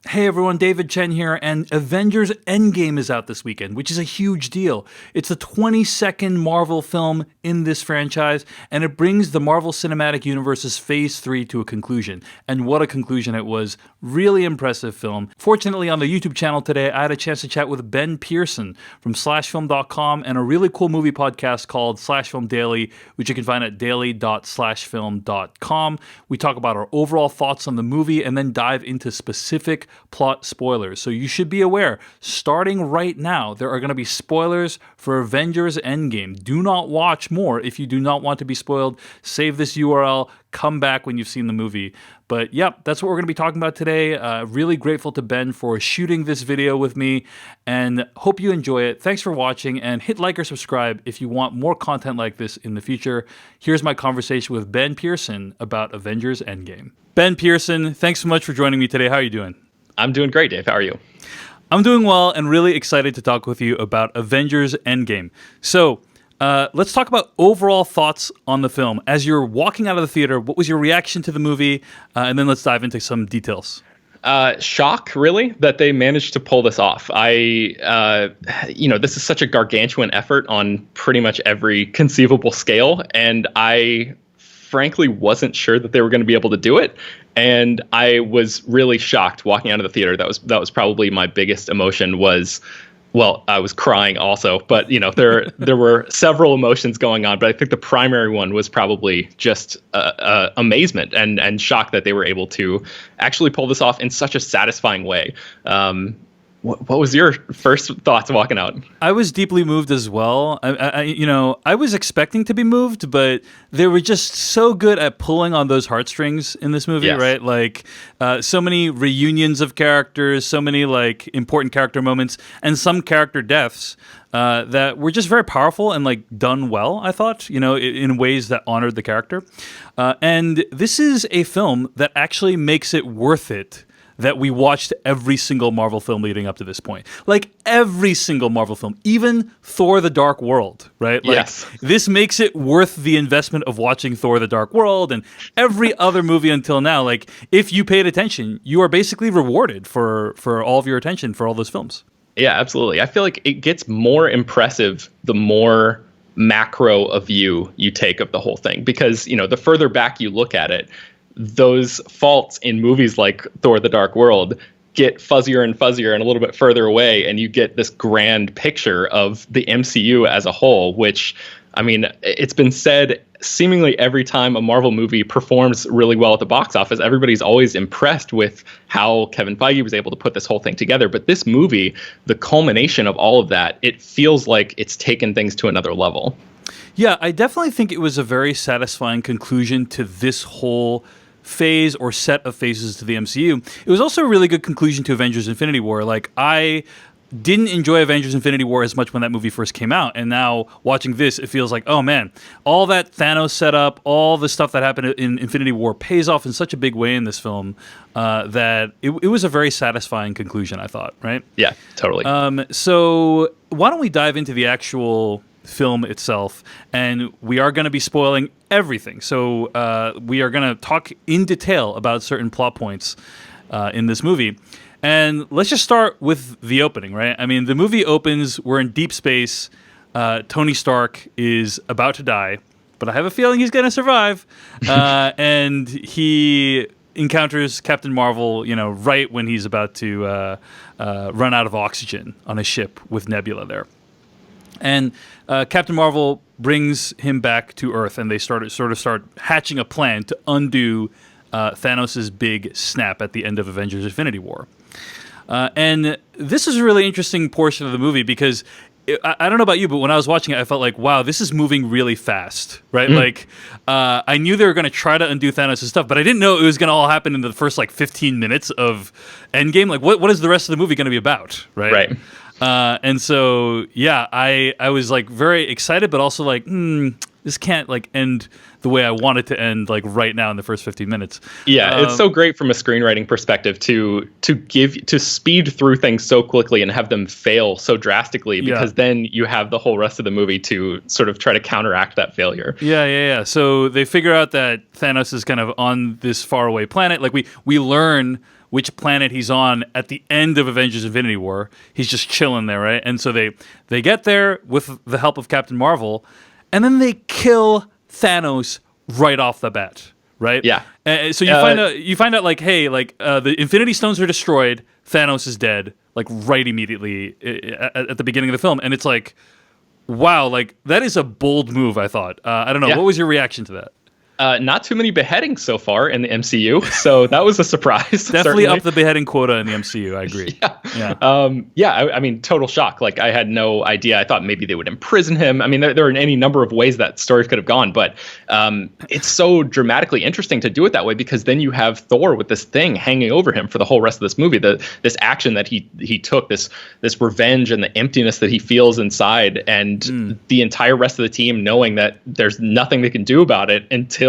Hey everyone, David Chen here, and Avengers Endgame is out this weekend, which is a huge deal. It's the 22nd Marvel film in this franchise, and it brings the Marvel Cinematic Universe's Phase 3 to a conclusion. And what a conclusion it was. Really impressive film. Fortunately, on the YouTube channel today, I had a chance to chat with Ben Pearson from slashfilm.com and a really cool movie podcast called Slash Film Daily, which you can find at daily.slashfilm.com. We talk about our overall thoughts on the movie and then dive into specific plot spoilers. So you should be aware, starting right now, there are going to be spoilers for Avengers Endgame. Do not watch more if you do not want to be spoiled. Save this URL, come back when you've seen the movie. But yep, that's what we're going to be talking about today. Really grateful to Ben for shooting this video with me, and hope you enjoy it. Thanks for watching, and hit like or subscribe if you want more content like this in the future. Here's my conversation with Ben Pearson about Avengers Endgame. Ben Pearson, thanks so much for joining me today. How are you doing? I'm doing great, Dave. How are you? I'm doing well and really excited to talk with you about Avengers Endgame. So, let's talk about overall thoughts on the film. As you're walking out of the theater, what was your reaction to the movie? And then let's dive into some details. Shock, really, that they managed to pull this off. This is such a gargantuan effort on pretty much every conceivable scale, and I frankly wasn't sure that they were going to be able to do it. And I was really shocked walking out of the theater. That was probably my biggest emotion was, well, I was crying also, but there were several emotions going on. But I think the primary one was probably just amazement and shock that they were able to actually pull this off in such a satisfying way. What was your first thoughts walking out? I was deeply moved as well. I was expecting to be moved, but they were just so good at pulling on those heartstrings in this movie, Yes. right? Like so many reunions of characters, so many like important character moments, and some character deaths that were just very powerful and like done well. I thought, in ways that honored the character. And this is a film that actually makes it worth it that we watched every single Marvel film leading up to this point. Like every single Marvel film, even Thor: The Dark World, right? Like, yes. This makes it worth the investment of watching Thor: The Dark World and every other movie until now. Like, if you paid attention, you are basically rewarded for all of your attention for all those films. Yeah, absolutely. I feel like it gets more impressive the more macro a view you take of the whole thing. Because, the further back you look at it, those faults in movies like Thor: The Dark World get fuzzier and fuzzier and a little bit further away, and you get this grand picture of the MCU as a whole, which, it's been said seemingly every time a Marvel movie performs really well at the box office, everybody's always impressed with how Kevin Feige was able to put this whole thing together. But this movie, the culmination of all of that, it feels like it's taken things to another level. Yeah, I definitely think it was a very satisfying conclusion to this whole phase or set of phases to the MCU. It was also a really good conclusion to Avengers Infinity War. Like, I didn't enjoy Avengers Infinity War as much when that movie first came out, and now watching this, it feels like, oh man, all that Thanos setup, all the stuff that happened in Infinity War pays off in such a big way in this film that it was a very satisfying conclusion, I thought, right? Yeah, totally. So why don't we dive into the actual film itself, and we are going to be spoiling everything. So we are going to talk in detail about certain plot points in this movie. And let's just start with the opening, right? I mean, the movie opens, we're in deep space, Tony Stark is about to die, but I have a feeling he's going to survive, and he encounters Captain Marvel, right when he's about to run out of oxygen on a ship with Nebula there. And Captain Marvel brings him back to Earth, and they start hatching a plan to undo Thanos' big snap at the end of Avengers Infinity War. And this is a really interesting portion of the movie because I don't know about you, but when I was watching it, I felt like, wow, this is moving really fast, right? Like, I knew they were going to try to undo Thanos' stuff, but I didn't know it was going to all happen in the first, 15 minutes of Endgame. Like, what is the rest of the movie going to be about, right? Right. And so, yeah, I was, very excited, but also this can't, end the way I want it to end, right now in the first 15 minutes. Yeah, it's so great from a screenwriting perspective to speed through things so quickly and have them fail so drastically, because then you have the whole rest of the movie to sort of try to counteract that failure. Yeah. So they figure out that Thanos is kind of on this faraway planet. Like we learn which planet he's on at the end of Avengers Infinity War. He's just chilling there, right? And so they get there with the help of Captain Marvel, and then they kill Thanos right off the bat, right? Yeah. So you find out like, hey, like the Infinity Stones are destroyed, Thanos is dead, like right immediately at the beginning of the film, and it's like, wow, like that is a bold move. I thought. I don't know. Yeah. What was your reaction to that? Not too many beheadings so far in the MCU, so that was a surprise. Definitely certainly. up the beheading quota in the MCU. I agree. I mean, total shock. Like, I had no idea. I thought maybe they would imprison him. I mean, there are any number of ways that story could have gone, but it's so dramatically interesting to do it that way, because then you have Thor with this thing hanging over him for the whole rest of this movie. This action that he took, this revenge and the emptiness that he feels inside, and the entire rest of the team knowing that there's nothing they can do about it until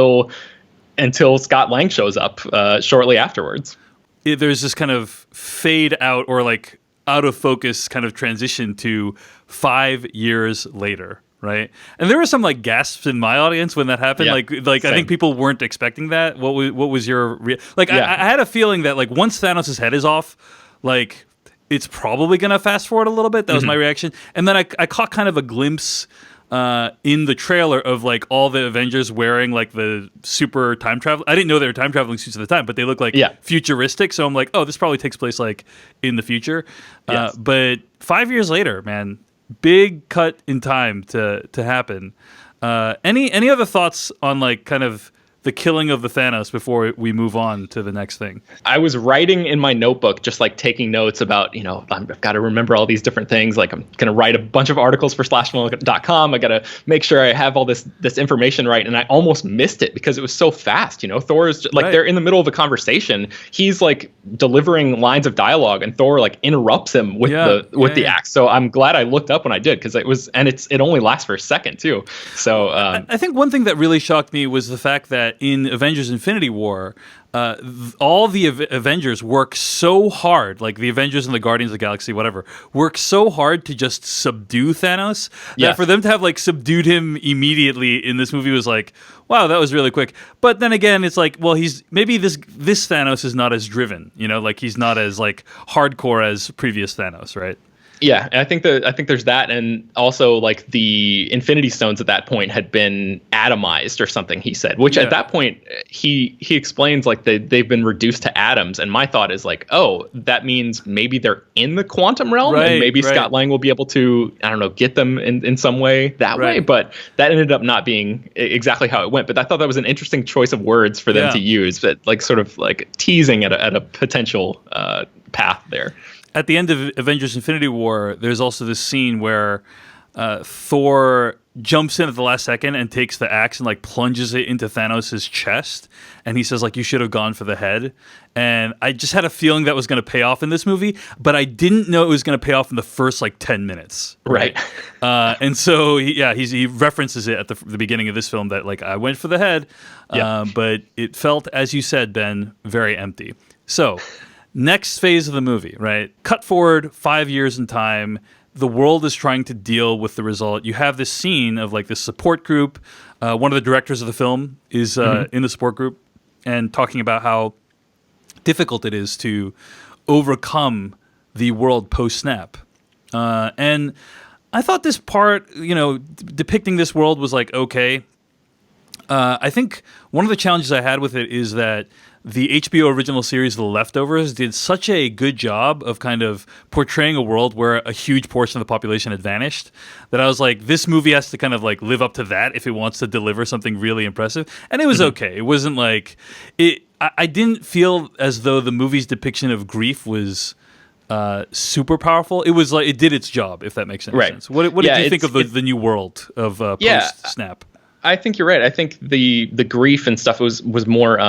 Scott Lang shows up shortly afterwards. There's this kind of fade out or like out of focus kind of transition to 5 years later, right? And there were some like gasps in my audience when that happened. Yeah, like I think people weren't expecting that. What was your I had a feeling that like once Thanos' head is off, like it's probably gonna fast forward a little bit. That was my reaction. And then I caught kind of a glimpse in the trailer of like all the Avengers wearing like the super time travel. I didn't know they were time traveling suits at the time, but they look like futuristic. So I'm like, oh, this probably takes place like in the future. Yes. But 5 years later, man, big cut in time to happen. Any other thoughts on like kind of the killing of the Thanos before we move on to the next thing? I was writing in my notebook, just like taking notes about, I've got to remember all these different things. Like, I'm going to write a bunch of articles for slashfilm.com. I got to make sure I have all this information right. And I almost missed it because it was so fast. Thor is like, they're in the middle of a conversation. He's like delivering lines of dialogue, and Thor like interrupts him with the axe. So I'm glad I looked up when I did, because it only lasts for a second too. So I think one thing that really shocked me was the fact that in Avengers Infinity War, all the Avengers work so hard, like the Avengers and the Guardians of the Galaxy, whatever, work so hard to just subdue Thanos, that for them to have like subdued him immediately in this movie was like, wow, that was really quick. But then again, it's like, well, maybe this Thanos is not as driven, like he's not as like hardcore as previous Thanos, right? Yeah, and I think there's that, and also like the Infinity Stones at that point had been atomized or something. He said, which at that point he explains like they've been reduced to atoms, and my thought is like, oh, that means maybe they're in the quantum realm, and maybe Scott Lang will be able to, I don't know, get them in some way that way. But that ended up not being exactly how it went. But I thought that was an interesting choice of words for them to use, but like sort of like teasing at a potential path there. At the end of Avengers Infinity War, there's also this scene where Thor jumps in at the last second and takes the axe and like plunges it into Thanos' chest. And he says like, you should have gone for the head. And I just had a feeling that was going to pay off in this movie, but I didn't know it was going to pay off in the first like 10 minutes. Right. And so he references it at the beginning of this film that like, I went for the head, but it felt, as you said, Ben, very empty. So next phase of the movie, right? Cut forward 5 years in time. The world is trying to deal with the result. You have this scene of like this support group. One of the directors of the film is in the support group and talking about how difficult it is to overcome the world post-snap. And I thought this part, depicting this world was like, okay. I think one of the challenges I had with it is that the HBO original series, The Leftovers, did such a good job of kind of portraying a world where a huge portion of the population had vanished that I was like, this movie has to kind of like live up to that if it wants to deliver something really impressive. And it was okay. It wasn't like I didn't feel as though the movie's depiction of grief was super powerful. It was like it did its job, if that makes any sense. What did you think of the new world of post-snap? I think you're right. I think the grief and stuff was more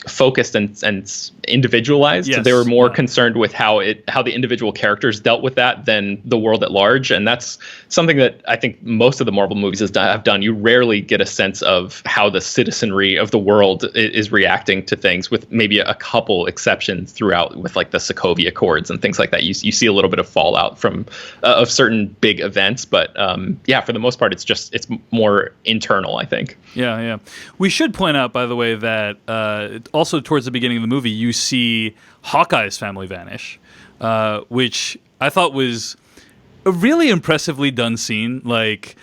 focused and individualized. Yes. They were more concerned with how the individual characters dealt with that than the world at large. And that's something that I think most of the Marvel movies have done. You rarely get a sense of how the citizenry of the world is reacting to things, with maybe a couple exceptions throughout, with like the Sokovia Accords and things like that. You see a little bit of fallout from of certain big events, but for the most part, it's more internal, I think. Yeah. We should point out, by the way, that also towards the beginning of the movie, you see Hawkeye's family vanish, which I thought was a really impressively done scene. Like,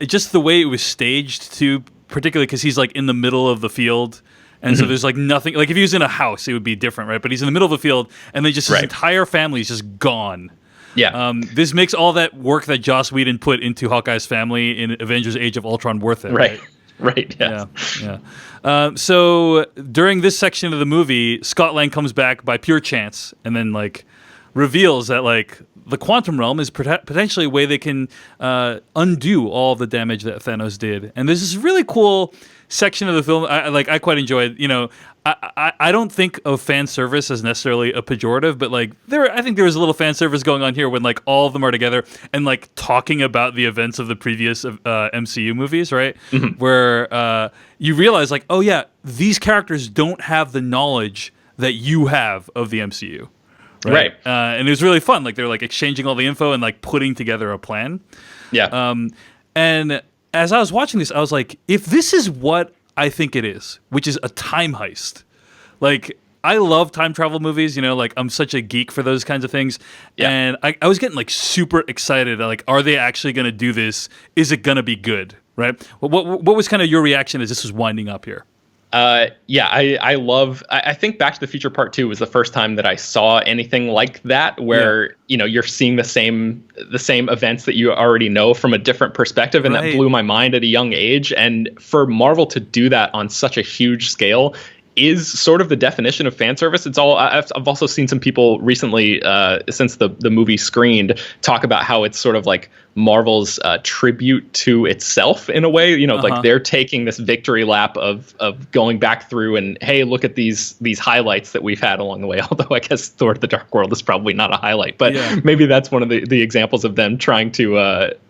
just the way it was staged, too, particularly because he's like in the middle of the field. And so there's like nothing, like if he was in a house, it would be different, right? But he's in the middle of the field, and then just his entire family is just gone. Yeah. This makes all that work that Joss Whedon put into Hawkeye's family in Avengers Age of Ultron worth it. Right. Right. Yes. Yeah. So during this section of the movie, Scott Lang comes back by pure chance and then like reveals that like the quantum realm is potentially a way they can undo all of the damage that Thanos did. And there's this really cool section of the film I quite enjoyed. You know, I don't think of fan service as necessarily a pejorative, but like I think there was a little fan service going on here when like all of them are together and like talking about the events of the previous MCU movies, right? Where you realize like, oh yeah, these characters don't have the knowledge that you have of the MCU. Right. And it was really fun. Like they're like exchanging all the info and like putting together a plan. Yeah. And as I was watching this, I was like, if this is what I think it is, which is a time heist, like I love time travel movies, you know, like I'm such a geek for those kinds of things. Yeah. And I was getting like super excited. Like, are they actually going to do this? Is it going to be good? Right. What was kind of your reaction as this was winding up here? I think Back to the Future Part 2 was the first time that I saw anything like that, where, you know, you're seeing the same events that you already know from a different perspective. And that blew my mind at a young age. And for Marvel to do that on such a huge scale is sort of the definition of fan service. It's all I've also seen some people recently, since the movie screened, talk about how it's sort of like Marvel's tribute to itself in a way. You know, like they're taking this victory lap of going back through and, hey, look at these highlights that we've had along the way. Although I guess Thor: The Dark World is probably not a highlight, but maybe that's one of the examples of them trying to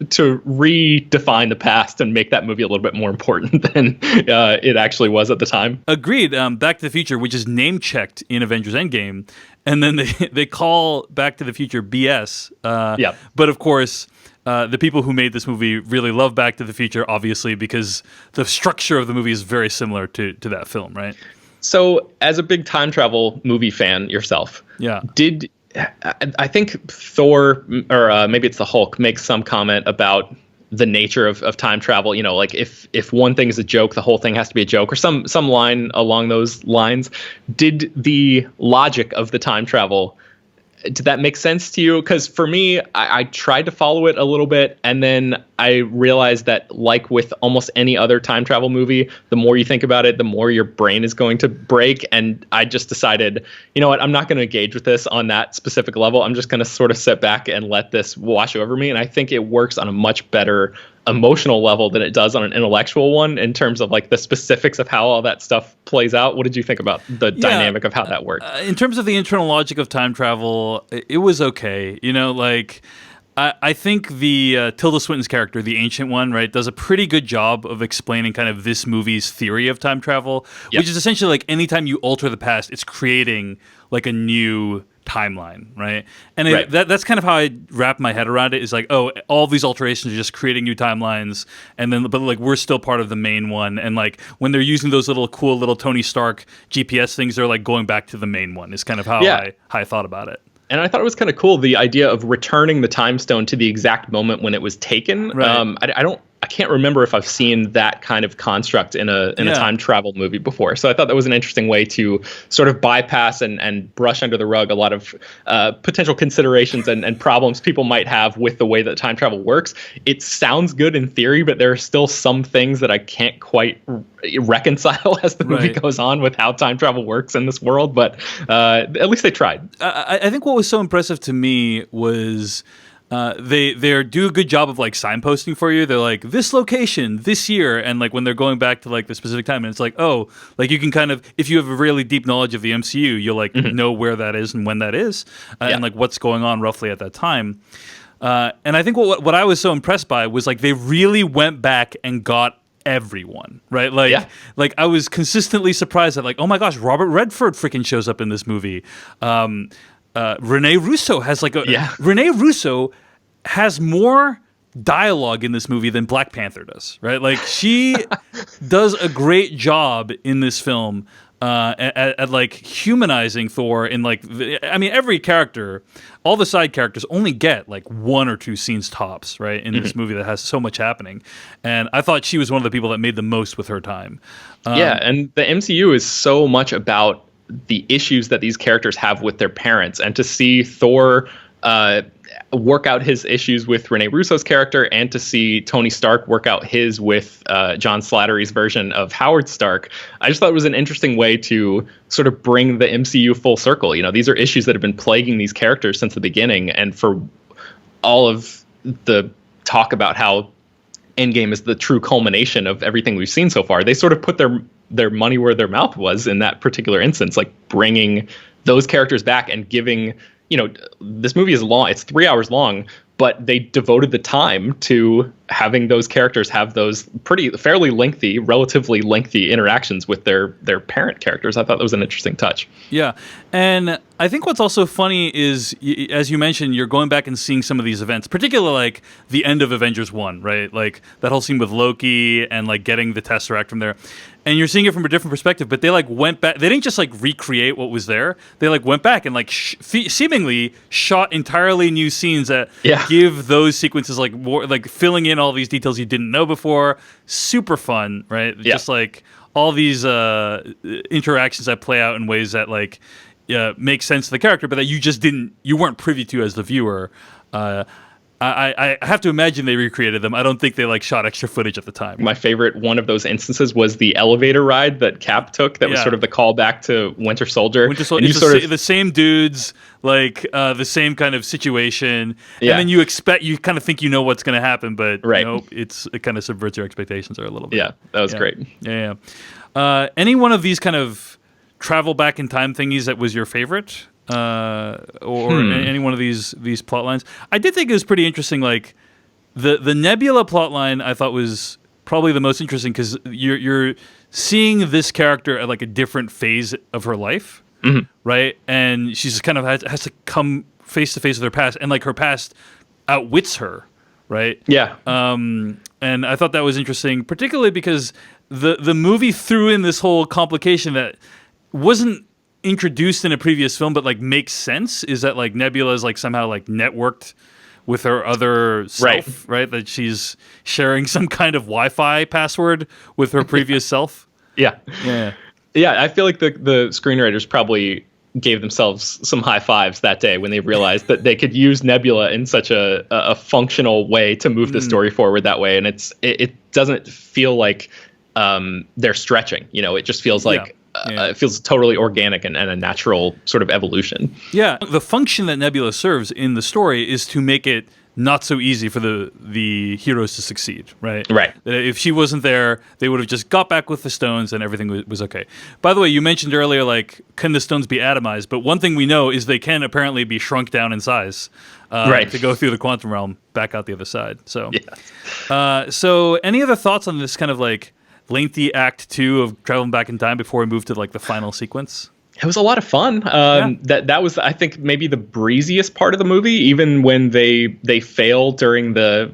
redefine the past and make that movie a little bit more important than it actually was at the time. Agreed. Back to the Future, which is name checked in Avengers Endgame, and then they call Back to the Future BS. But of course, the people who made this movie really love Back to the Future, obviously, because the structure of the movie is very similar to that film, right? So, as a big time travel movie fan yourself, I think Thor, or maybe it's the Hulk, makes some comment about the nature of time travel. You know, like if one thing is a joke, the whole thing has to be a joke, or some line along those lines. Did the logic of the time travel, did that make sense to you? Because for me, I tried to follow it a little bit, and then I realized that, like with almost any other time travel movie, the more you think about it, the more your brain is going to break. And I just decided, you know what, I'm not going to engage with this on that specific level. I'm just going to sort of sit back and let this wash over me. And I think it works on a much better emotional level than it does on an intellectual one in terms of like the specifics of how all that stuff plays out. What did you think about the dynamic of how that worked? In terms of the internal logic of time travel, it was okay. You know, like I think the Tilda Swinton's character, the Ancient One, right, does a pretty good job of explaining kind of this movie's theory of time travel, which is essentially like anytime you alter the past, it's creating like a new timeline, right? And that's kind of how I wrap my head around it, is like, oh, all these alterations are just creating new timelines, and then but like we're still part of the main one, and like when they're using those cool little Tony Stark GPS things, they're like going back to the main one, is kind of how I thought about it. And I thought it was kind of cool, the idea of returning the time stone to the exact moment when it was taken. Right. I can't remember if I've seen that kind of construct in a time travel movie before. So I thought that was an interesting way to sort of bypass and brush under the rug a lot of potential considerations and problems people might have with the way that time travel works. It sounds good in theory, but there are still some things that I can't quite reconcile as the movie goes on with how time travel works in this world. But at least they tried. I think what was so impressive to me was they do a good job of like signposting for you. They're like, this location this year, and like when they're going back to like the specific time, and it's like, oh, like you can kind of, if you have a really deep knowledge of the MCU, you'll like know where that is and when that is, and like what's going on roughly at that time. And I think what I was so impressed by was like they really went back and got everyone, right? Like, like I was consistently surprised that like, oh my gosh, Robert Redford freaking shows up in this movie. Rene Russo has like Rene Russo has more dialogue in this movie than Black Panther does, right? Like she does a great job in this film at like humanizing Thor in like every character, all the side characters only get like 1 or 2 scenes tops, right, in this movie that has so much happening, and I thought she was one of the people that made the most with her time. Yeah, and the MCU is so much about the issues that these characters have with their parents, and to see Thor work out his issues with Rene Russo's character, and to see Tony Stark work out his with John Slattery's version of Howard Stark, I just thought it was an interesting way to sort of bring the MCU full circle. You know, these are issues that have been plaguing these characters since the beginning, and for all of the talk about how Endgame is the true culmination of everything we've seen so far, they sort of put their money where their mouth was in that particular instance, like bringing those characters back and giving, this movie is long, it's 3 hours long, but they devoted the time to having those characters have those relatively lengthy interactions with their parent characters. I thought that was an interesting touch. Yeah. And I think what's also funny is, as you mentioned, you're going back and seeing some of these events, particularly like the end of Avengers 1, right? Like that whole scene with Loki and like getting the Tesseract from there. And you're seeing it from a different perspective, but they like went back. They didn't just like recreate what was there. They like went back and like seemingly shot entirely new scenes that give those sequences like more, like filling in all these details you didn't know before. Super fun, right? Yeah. Just like all these interactions that play out in ways that like make sense to the character, but that you weren't privy to as the viewer. I have to imagine they recreated them. I don't think they like shot extra footage at the time. My favorite one of those instances was the elevator ride that Cap took. That was sort of the callback to Winter Soldier. Winter Soldier. It's the same dudes, like the same kind of situation, and then you kind of think you know what's going to happen, but nope, it kind of subverts your expectations a little bit. Yeah, that was great. Yeah. Any one of these kind of travel back in time thingies that was your favorite? Or any one of these plot lines. I did think it was pretty interesting. Like the Nebula plot line, I thought was probably the most interesting because you're seeing this character at like a different phase of her life, right? And she's kind of has to come face to face with her past, and like her past outwits her, right? Yeah. And I thought that was interesting, particularly because the movie threw in this whole complication that wasn't introduced in a previous film, but like makes sense, is that like Nebula is like somehow like networked with her other self, right? That she's sharing some kind of Wi-Fi password with her previous self. Yeah. I feel like the screenwriters probably gave themselves some high fives that day when they realized that they could use Nebula in such a functional way to move the story forward that way, and it doesn't feel like they're stretching. It just feels like. It feels totally organic and a natural sort of evolution. Yeah, the function that Nebula serves in the story is to make it not so easy for the heroes to succeed, right? Right. If she wasn't there, they would have just got back with the stones and everything was okay. By the way, you mentioned earlier, like, can the stones be atomized? But one thing we know is they can apparently be shrunk down in size to go through the quantum realm back out the other side. So, so any other thoughts on this kind of like lengthy Act 2 of traveling back in time before we move to like the final sequence? It was a lot of fun. That was, I think, maybe the breeziest part of the movie. Even when they fail during the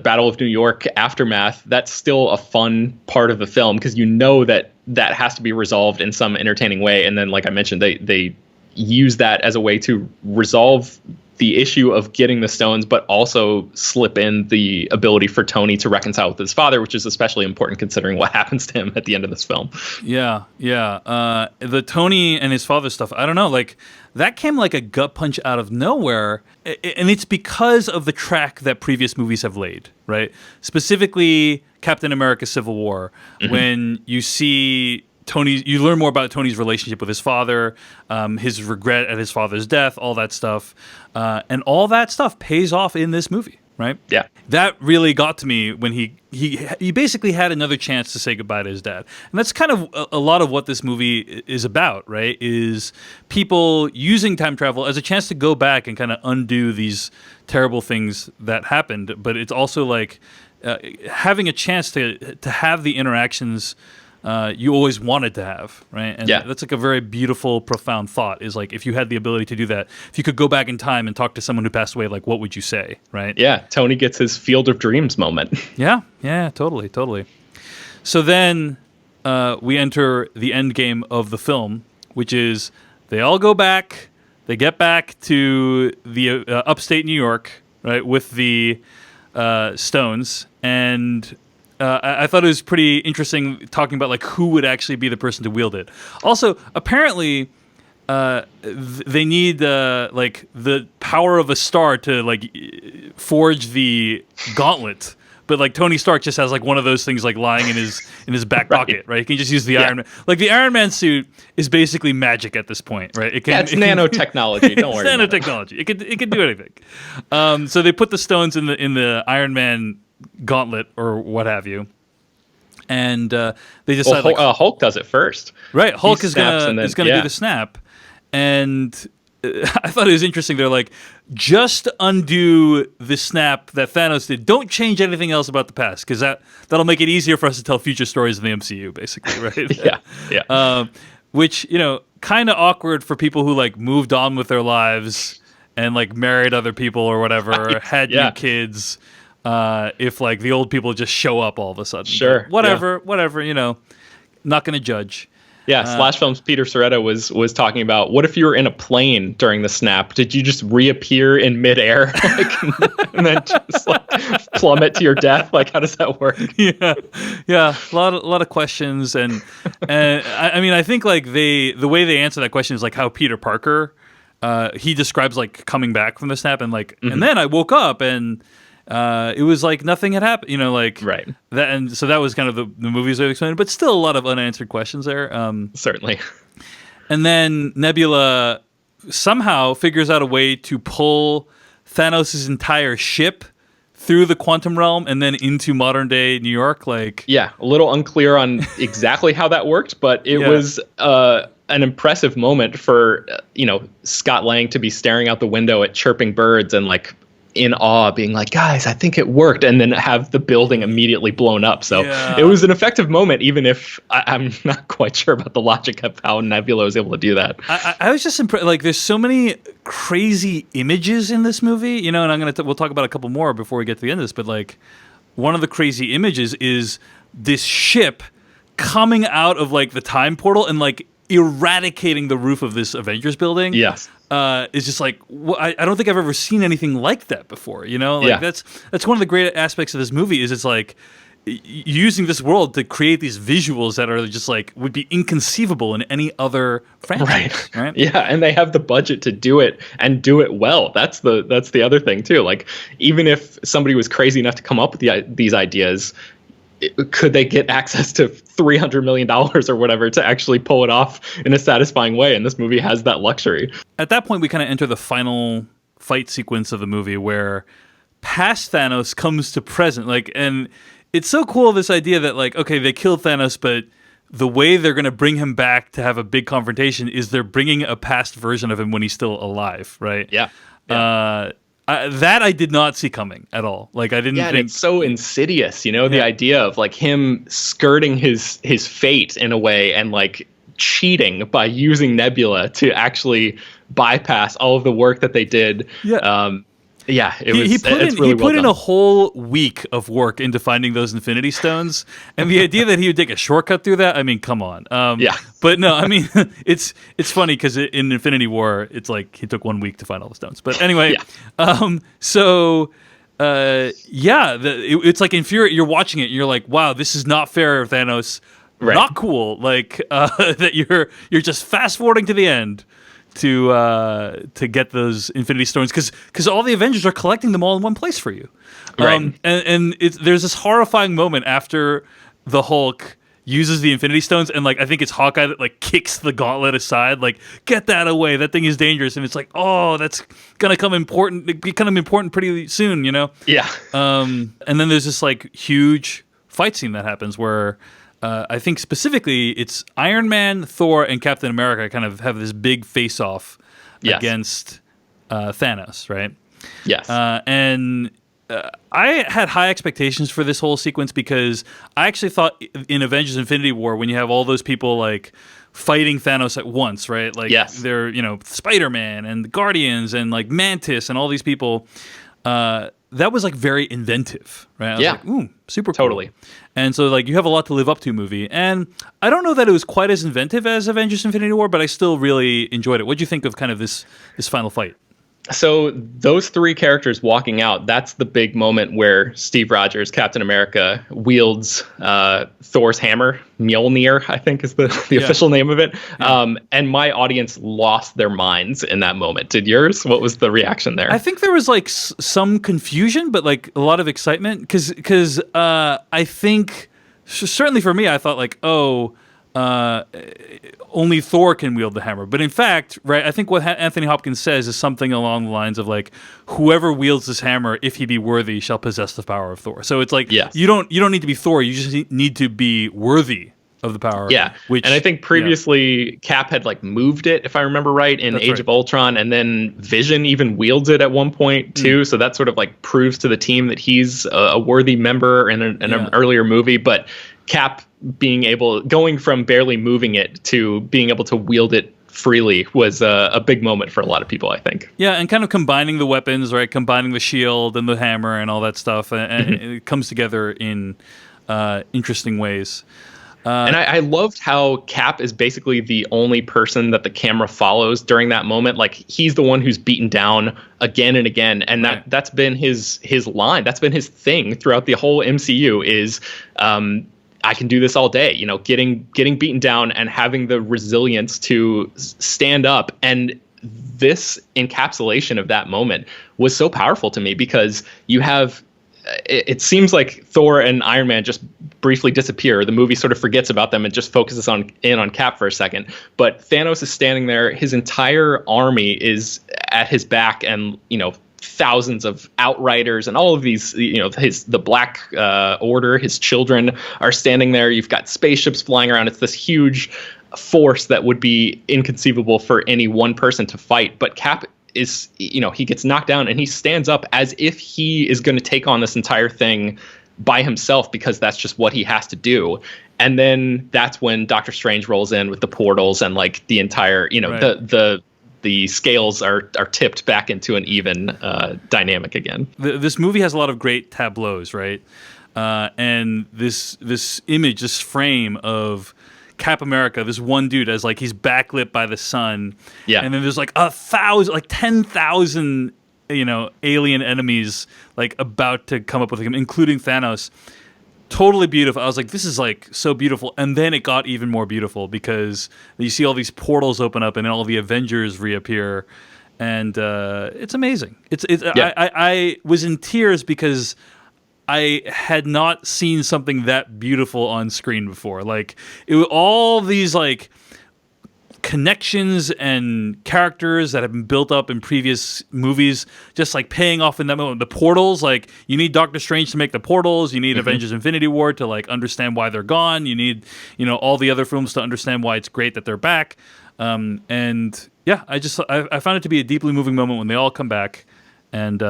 Battle of New York aftermath, that's still a fun part of the film because that has to be resolved in some entertaining way. And then, like I mentioned, they use that as a way to resolve the issue of getting the stones, but also slip in the ability for Tony to reconcile with his father, which is especially important considering what happens to him at the end of this film. Yeah. The Tony and his father stuff, I don't know, like that came like a gut punch out of nowhere. And it's because of the track that previous movies have laid, right? Specifically Captain America Civil War, when you see you learn more about Tony's relationship with his father, his regret at his father's death, all that stuff. And all that stuff pays off in this movie, right? Yeah. That really got to me when he basically had another chance to say goodbye to his dad. And that's kind of a lot of what this movie is about, right? Is people using time travel as a chance to go back and kind of undo these terrible things that happened. But it's also like having a chance to have the interactions you always wanted to have, right? And that's like a very beautiful, profound thought, is like if you had the ability to do that, if you could go back in time and talk to someone who passed away, like what would you say, right? Yeah, Tony gets his Field of Dreams moment. Yeah, totally. So then we enter the end game of the film, which is they all go back. They get back to the upstate New York, right, with the stones, and I thought it was pretty interesting talking about like who would actually be the person to wield it. Also, apparently, they need like the power of a star to like forge the gauntlet. But like Tony Stark just has like one of those things like lying in his back pocket, right? He can just use the Iron Man. Like the Iron Man suit is basically magic at this point, right? It can, it's nanotechnology. Don't worry. It's nanotechnology. It can do anything. So they put the stones in the Iron Man gauntlet or what have you, and they decide Hulk does it first, right? Hulk is gonna do the snap, and I thought it was interesting. They're like, just undo the snap that Thanos did. Don't change anything else about the past, because that'll make it easier for us to tell future stories in the MCU, basically, right? yeah. Which, kind of awkward for people who like moved on with their lives and like married other people or whatever, had new kids. If like the old people just show up all of a sudden, sure, but whatever, not going to judge. Yeah, Slash Films' Peter Soretta was talking about, what if you were in a plane during the snap? Did you just reappear in midair, and then just like plummet to your death? Like, how does that work? Yeah, a lot of questions, and I mean, I think like the way they answer that question is like how Peter Parker, he describes like coming back from the snap, and like, and then I woke up and. It was like nothing had happened, like right. That, and so that was kind of the movie's way of explaining, but still a lot of unanswered questions there. Certainly. And then Nebula somehow figures out a way to pull Thanos' entire ship through the quantum realm and then into modern day New York. Like, yeah, a little unclear on exactly how that worked, but it was an impressive moment for Scott Lang to be staring out the window at chirping birds and like. In awe, being like, guys, I think it worked, and then have the building immediately blown up. So it was an effective moment, even if I'm not quite sure about the logic of how Nebula was able to do that. I was just impressed. Like, there's so many crazy images in this movie, and we'll talk about a couple more before we get to the end of this. But like, one of the crazy images is this ship coming out of like the time portal and like eradicating the roof of this Avengers building. Yes. Is just like, I don't think I've ever seen anything like that before. That's one of the great aspects of this movie is it's like using this world to create these visuals that are just like would be inconceivable in any other franchise. Right? Yeah, and they have the budget to do it and do it well. That's the other thing too. Like, even if somebody was crazy enough to come up with these ideas, could they get access to $300 million or whatever to actually pull it off in a satisfying way? And this movie has that luxury. At that point, we kind of enter the final fight sequence of the movie where past Thanos comes to present. Like, and it's so cool, this idea that like, okay, they killed Thanos, but the way they're going to bring him back to have a big confrontation is they're bringing a past version of him when he's still alive, right? Yeah. That I did not see coming at all. Like, I didn't think... and it's so insidious, the idea of like him skirting his fate in a way and like cheating by using Nebula to actually bypass all of the work that they did. He put in a whole week of work into finding those Infinity Stones, and the idea that he would take a shortcut through that, I mean, come on. But no, I mean, it's funny because in Infinity War, it's like he took 1 week to find all the stones. But anyway, it's like infuriating. You're watching it, and you're like, wow, this is not fair, Thanos. Right. Not cool. Like that you're just fast forwarding to the end. To get those Infinity Stones, because all the Avengers are collecting them all in one place for you, right? And there's this horrifying moment after the Hulk uses the Infinity Stones, and like I think it's Hawkeye that like kicks the gauntlet aside, like get that away, that thing is dangerous, and it's like, oh, that's gonna become important pretty soon, Yeah. And then there's this like huge fight scene that happens where. I think specifically it's Iron Man, Thor, and Captain America kind of have this big face-off against Thanos, right? Yes. And I had high expectations for this whole sequence because I actually thought in Avengers Infinity War, when you have all those people like fighting Thanos at once, right? Like they're, Spider-Man and the Guardians and like Mantis and all these people. that was like very inventive, right? I was like, ooh, super cool. Totally. And so like you have a lot to live up to movie. And I don't know that it was quite as inventive as Avengers Infinity War, but I still really enjoyed it. What'd you think of kind of this final fight? So those three characters walking out, that's the big moment where Steve Rogers, Captain America, wields Thor's hammer. Mjolnir, I think, is the official name of it. Yeah. And my audience lost their minds in that moment. Did yours? What was the reaction there? I think there was like some confusion, but like a lot of excitement because I think certainly for me, I thought like, only Thor can wield the hammer. But in fact, right, I think what Anthony Hopkins says is something along the lines of like, whoever wields this hammer, if he be worthy, shall possess the power of Thor. So it's like, you don't need to be Thor. You just need to be worthy of the power. Yeah. And I think previously Cap had like moved it, if I remember right, in Age of Ultron, and then Vision even wields it at one point too. So that sort of like proves to the team that he's a worthy member in an earlier movie. But Cap going from barely moving it to being able to wield it freely was a big moment for a lot of people, I think. Yeah, and kind of combining the weapons, right? Combining the shield and the hammer and all that stuff, and it comes together in interesting ways. And I loved how Cap is basically the only person that the camera follows during that moment. Like, he's the one who's beaten down again and again, and that's been his line. That's been his thing throughout the whole MCU is I can do this all day, getting beaten down and having the resilience to stand up. And this encapsulation of that moment was so powerful to me because you have, it seems like Thor and Iron Man just briefly disappear. The movie sort of forgets about them and just focuses on Cap for a second. But Thanos is standing there. His entire army is at his back, and, thousands of outriders and all of these, the Black Order, his children are standing there. You've got spaceships flying around. It's this huge force that would be inconceivable for any one person to fight. But Cap is, he gets knocked down and he stands up as if he is going to take on this entire thing by himself, because that's just what he has to do. And then that's when Doctor Strange rolls in with the portals and like the entire, the scales are tipped back into an even dynamic again. This movie has a lot of great tableaus, right? And this image, this frame of Cap America, this one dude as like he's backlit by the sun. Yeah. And then there's like 10,000, alien enemies like about to come up with him, including Thanos. Totally beautiful. I was like, this is like so beautiful. And then it got even more beautiful because you see all these portals open up and all the Avengers reappear. And it's amazing. I was in tears because I had not seen something that beautiful on screen before. Like all these like connections and characters that have been built up in previous movies just like paying off in that moment. The portals, like you need Doctor Strange to make the portals, you need Avengers Infinity War to like understand why they're gone, you need all the other films to understand why it's great that they're back. And yeah, I found it to be a deeply moving moment when they all come back and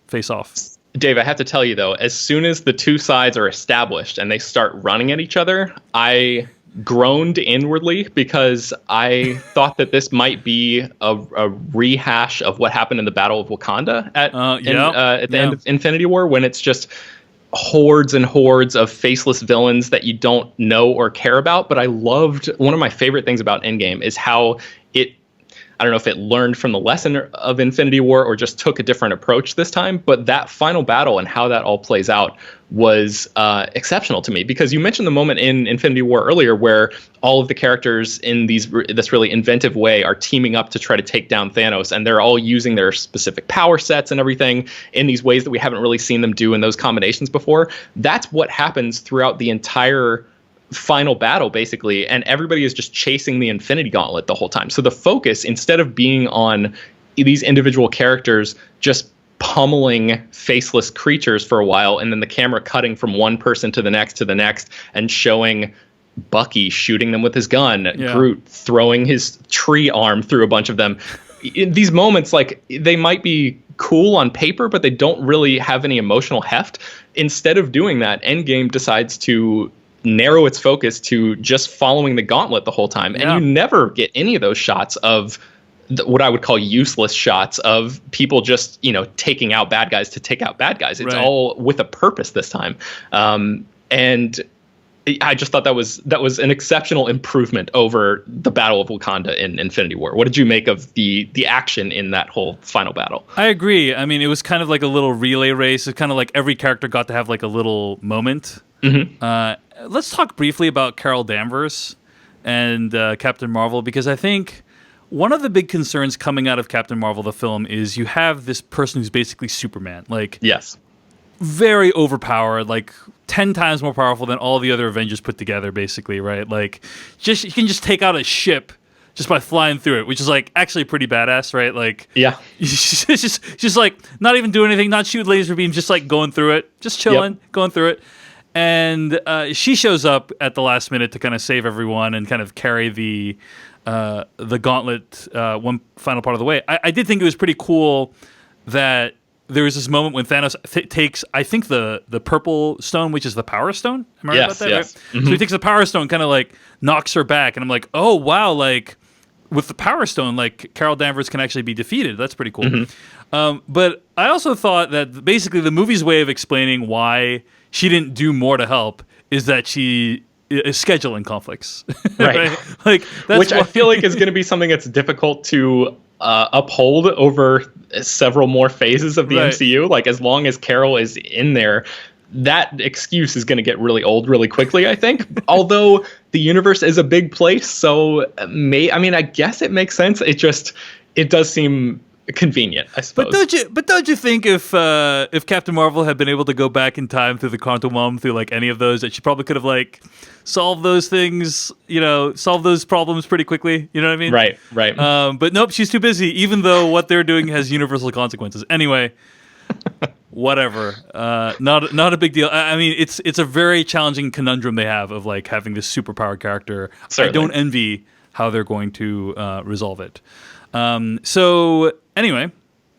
face off. Dave, I have to tell you though, as soon as the two sides are established and they start running at each other, I groaned inwardly because I thought that this might be a rehash of what happened in the Battle of Wakanda at the end of Infinity War, when it's just hordes and hordes of faceless villains that you don't know or care about. But I loved, one of my favorite things about Endgame is how I don't know if it learned from the lesson of Infinity War or just took a different approach this time, but that final battle and how that all plays out was exceptional to me, because you mentioned the moment in Infinity War earlier where all of the characters in this really inventive way are teaming up to try to take down Thanos, and they're all using their specific power sets and everything in these ways that we haven't really seen them do in those combinations before. That's what happens throughout the entire final battle, basically, and everybody is just chasing the Infinity Gauntlet the whole time. So the focus, instead of being on these individual characters just pummeling faceless creatures for a while, and then the camera cutting from one person to the next and showing Bucky shooting them with his gun, Groot throwing his tree arm through a bunch of them. In these moments, like, they might be cool on paper, but they don't really have any emotional heft. Instead of doing that, Endgame decides to narrow its focus to just following the gauntlet the whole time. And you never get any of those shots of what I would call useless shots of people just, taking out bad guys to take out bad guys. It's Right. all with a purpose this time. And I just thought that was an exceptional improvement over the Battle of Wakanda in Infinity War. What did you make of the action in that whole final battle? I agree. I mean, it was kind of like a little relay race. It's kind of like every character got to have like a little moment. Let's talk briefly about Carol Danvers and Captain Marvel, because I think one of the big concerns coming out of Captain Marvel, the film, is you have this person who's basically Superman. Like, Yes. very overpowered, like 10 times more powerful than all the other Avengers put together, basically, right? Like, you can just take out a ship just by flying through it, which is like actually pretty badass, right? Like, Yeah. it's just like not even doing anything, not shooting laser beams, just like going through it, just chilling, going through it. And she shows up at the last minute to kind of save everyone and kind of carry the gauntlet one final part of the way. I did think it was pretty cool that there was this moment when Thanos takes, I think, the purple stone, which is the Power Stone. Am I right about that? Yes. Right? So he takes the Power Stone, kind of like knocks her back, and I'm like, oh wow, like with the Power Stone, like Carol Danvers can actually be defeated. That's pretty cool. But I also thought that basically the movie's way of explaining why she didn't do more to help is that she is scheduling conflicts, Right. Like that's Which I feel like is going to be something that's difficult to uphold over several more phases of the Right. MCU. Like, as long as Carol is in there, that excuse is going to get really old really quickly, I think. Although the universe is a big place, so I guess it makes sense. It does seem convenient, I suppose. But don't you think if Captain Marvel had been able to go back in time through the quantum realm, through like any of those, that she probably could have like solved those things, solved those problems pretty quickly. You know what I mean? Right. But nope, she's too busy. Even though what they're doing has universal consequences. Anyway, whatever. Not a big deal. I mean, it's a very challenging conundrum they have of like having this superpowered character. Certainly. I don't envy how they're going to resolve it. So anyway,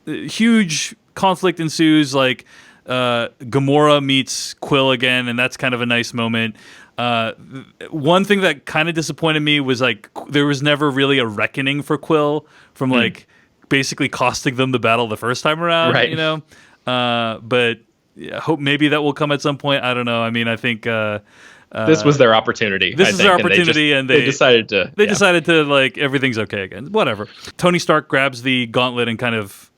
huge conflict ensues. Like Gamora meets Quill again, and that's kind of a nice moment. One thing that kind of disappointed me was like there was never really a reckoning for Quill from like basically costing them the battle the first time around. Right. But I hope maybe that will come at some point. I don't know. I mean, I think This was their opportunity. This is their opportunity, and they decided to. They decided to like everything's okay again. Whatever. Tony Stark grabs the gauntlet and kind of,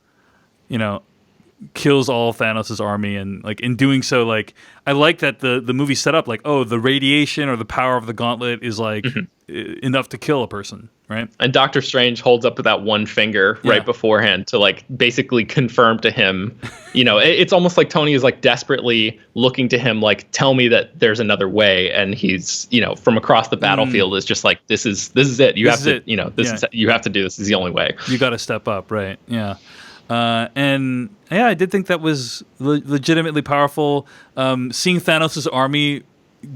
kills all of Thanos' army, and like in doing so, like I like that the movie set up like, oh, the radiation or the power of the gauntlet is like enough to kill a person, right? And Doctor Strange holds up that one finger right beforehand to like basically confirm to him, it's almost like Tony is like desperately looking to him, like, tell me that there's another way. And he's, from across the battlefield is just like, this is it. You have to, you have to do this. This is the only way. You got to step up. Right. Yeah. And yeah, I did think that was legitimately powerful. Seeing Thanos' army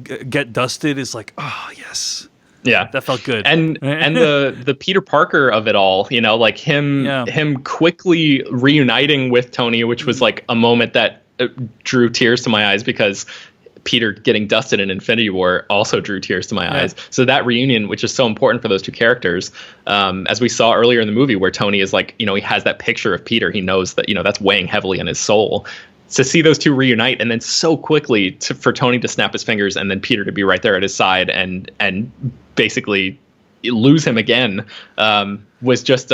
get dusted is like, oh yes. Yeah, that felt good. And the Peter Parker of it all, like him quickly reuniting with Tony, which was like a moment that drew tears to my eyes, because Peter getting dusted in Infinity War also drew tears to my eyes. So that reunion, which is so important for those two characters, as we saw earlier in the movie, where Tony is like, he has that picture of Peter. He knows that, that's weighing heavily on his soul. To see those two reunite, and then so quickly for Tony to snap his fingers, and then Peter to be right there at his side and basically lose him again, was just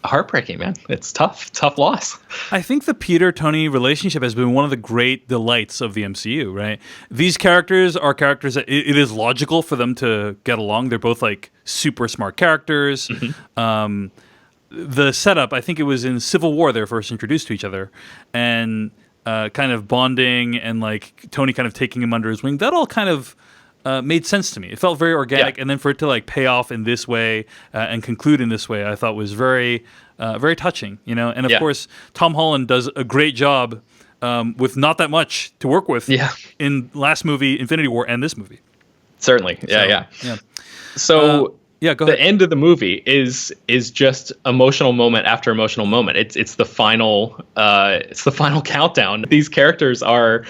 heartbreaking, man. It's tough loss. I think the Peter-Tony relationship has been one of the great delights of the MCU, right? These characters are characters that it is logical for them to get along. They're both like super smart characters. The setup, I think it was in Civil War they were first introduced to each other, and kind of bonding, and like Tony kind of taking him under his wing. That all kind of made sense to me. It felt very organic, and then for it to like pay off in this way and conclude in this way, I thought was very, very touching. And of course, Tom Holland does a great job with not that much to work with in last movie, Infinity War, and this movie. Certainly, yeah. So. Go ahead. The end of the movie is just emotional moment after emotional moment. It's the final countdown. These characters are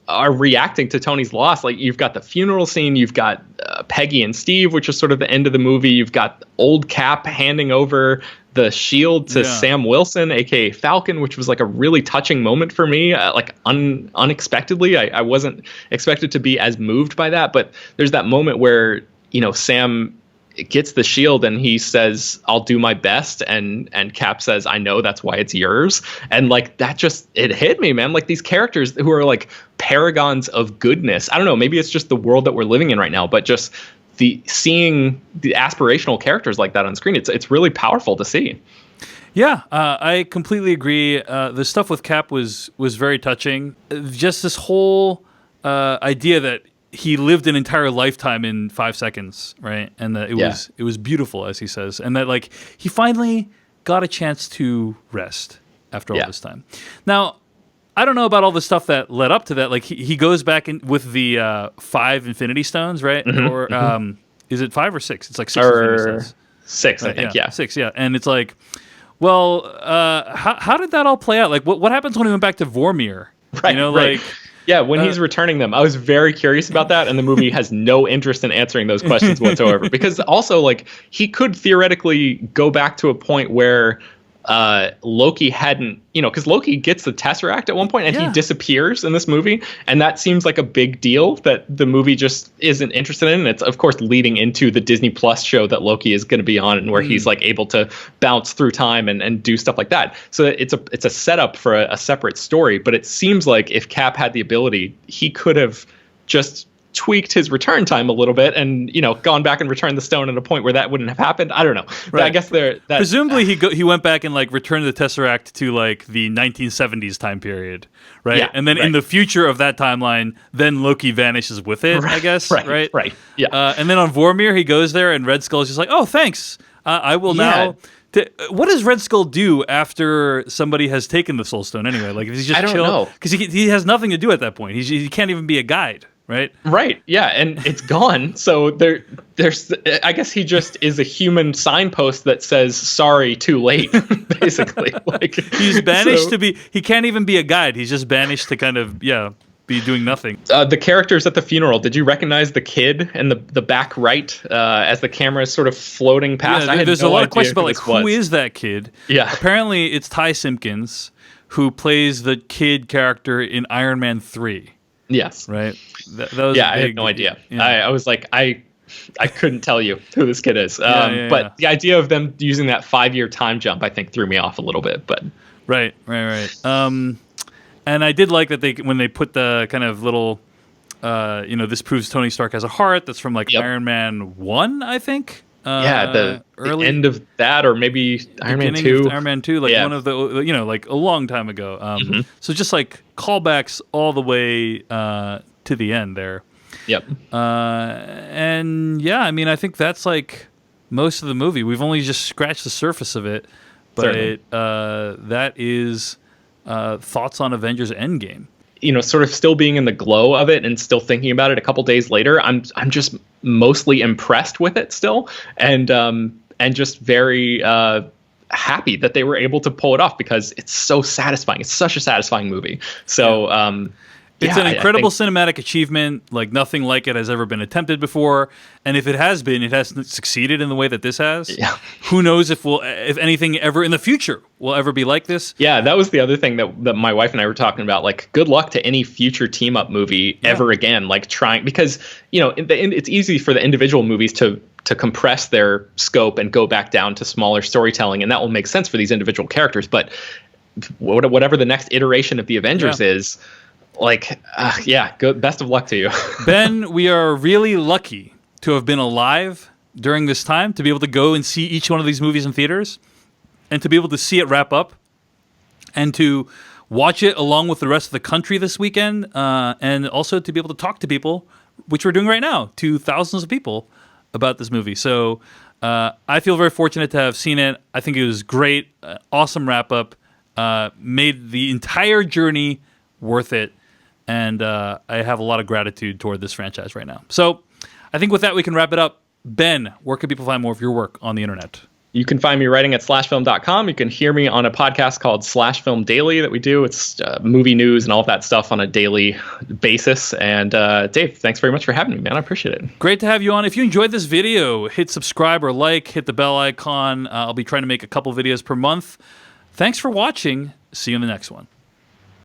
are reacting to Tony's loss. Like, you've got the funeral scene, you've got Peggy and Steve, which is sort of the end of the movie. You've got old Cap handing over the shield to Sam Wilson, aka Falcon, which was like a really touching moment for me. Unexpectedly, I wasn't expected to be as moved by that, but there's that moment where, you know, Sam gets the shield and he says, "I'll do my best," and Cap says, "I know, that's why it's yours." And like, that just, it hit me, man. Like, these characters who are like paragons of goodness. I don't know, maybe it's just the world that we're living in right now, but just seeing the aspirational characters like that on screen, it's really powerful to see. Yeah, I completely agree. The stuff with Cap was very touching. Just this whole idea that he lived an entire lifetime in 5 seconds, right? And that it was beautiful, as he says, and that like he finally got a chance to rest after all this time. Now, I don't know about all the stuff that led up to that. Like, he goes back in with the 5 Infinity Stones, right? Or is it 5 or 6? It's like 6 Infinity Stones. 6, I think. Yeah, 6. Yeah, and it's like, well, how did that all play out? Like, what happens when he went back to Vormir? Right. You know, right. like. Yeah, when he's returning them, I was very curious about that, and the movie has no interest in answering those questions whatsoever. Because also, like, he could theoretically go back to a point where Loki hadn't, you know, because Loki gets the Tesseract at one point and he disappears in this movie, and that seems like a big deal that the movie just isn't interested in. And it's, of course, leading into the Disney Plus show that Loki is going to be on, and where he's like able to bounce through time and do stuff like that. So it's a setup for a separate story. But it seems like if Cap had the ability, he could have just tweaked his return time a little bit and, you know, gone back and returned the stone at a point where that wouldn't have happened. I don't know. But I guess presumably he went back and like returned the Tesseract to like the 1970s time period, right? Yeah, and then in the future of that timeline, then Loki vanishes with it, I guess, right? Right. Yeah. And then on Vormir, he goes there and Red Skull is just like, "Oh, thanks. I will now." What does Red Skull do after somebody has taken the Soul Stone anyway? Like, if he's just I don't chill, know, because he has nothing to do at that point. He can't even be a guide. Right. Yeah, and it's gone. So there's. I guess he just is a human signpost that says "sorry, too late." Basically, like, he's banished to be. He can't even be a guide. He's just banished to kind of be doing nothing. The characters at the funeral. Did you recognize the kid in the back right as the camera is sort of floating past? There's a lot of questions about like who is that kid. Yeah. Apparently, it's Ty Simpkins, who plays the kid character in Iron Man 3. Yes. Right. That was I had no idea. I was like, I couldn't tell you who this kid is. But the idea of them using that 5-year time jump, I think, threw me off a little bit. But right. And I did like that when they put the kind of little, this proves Tony Stark has a heart. That's from like Iron Man 1, I think. The end of that, or maybe Iron Man 2. Iron Man 2, like one of the, like a long time ago. So just like callbacks all the way to the end there. Yep. And I mean, I think that's like most of the movie. We've only just scratched the surface of it, but that is thoughts on Avengers Endgame. You know, sort of still being in the glow of it and still thinking about it a couple days later, I'm just mostly impressed with it still, and just very happy that they were able to pull it off, because it's so satisfying. It's such a satisfying movie. So it's an incredible cinematic achievement, like nothing like it has ever been attempted before. And if it has been, it has succeeded in the way that this has. Yeah. Who knows if anything ever in the future will ever be like this. Yeah, that was the other thing that my wife and I were talking about. Like, good luck to any future team up movie ever again. Like, trying, because, it's easy for the individual movies to compress their scope and go back down to smaller storytelling, and that will make sense for these individual characters. But whatever the next iteration of the Avengers is, like, good. Best of luck to you. Ben, we are really lucky to have been alive during this time, to be able to go and see each one of these movies in theaters, and to be able to see it wrap up, and to watch it along with the rest of the country this weekend, and also to be able to talk to people, which we're doing right now, to thousands of people about this movie. So I feel very fortunate to have seen it. I think it was great, awesome wrap up, made the entire journey worth it. And I have a lot of gratitude toward this franchise right now. So I think with that, we can wrap it up. Ben, where can people find more of your work on the internet? You can find me writing at slashfilm.com. You can hear me on a podcast called Slash Film Daily that we do. It's movie news and all of that stuff on a daily basis. And Dave, thanks very much for having me, man. I appreciate it. Great to have you on. If you enjoyed this video, hit subscribe or like, hit the bell icon. I'll be trying to make a couple videos per month. Thanks for watching. See you in the next one.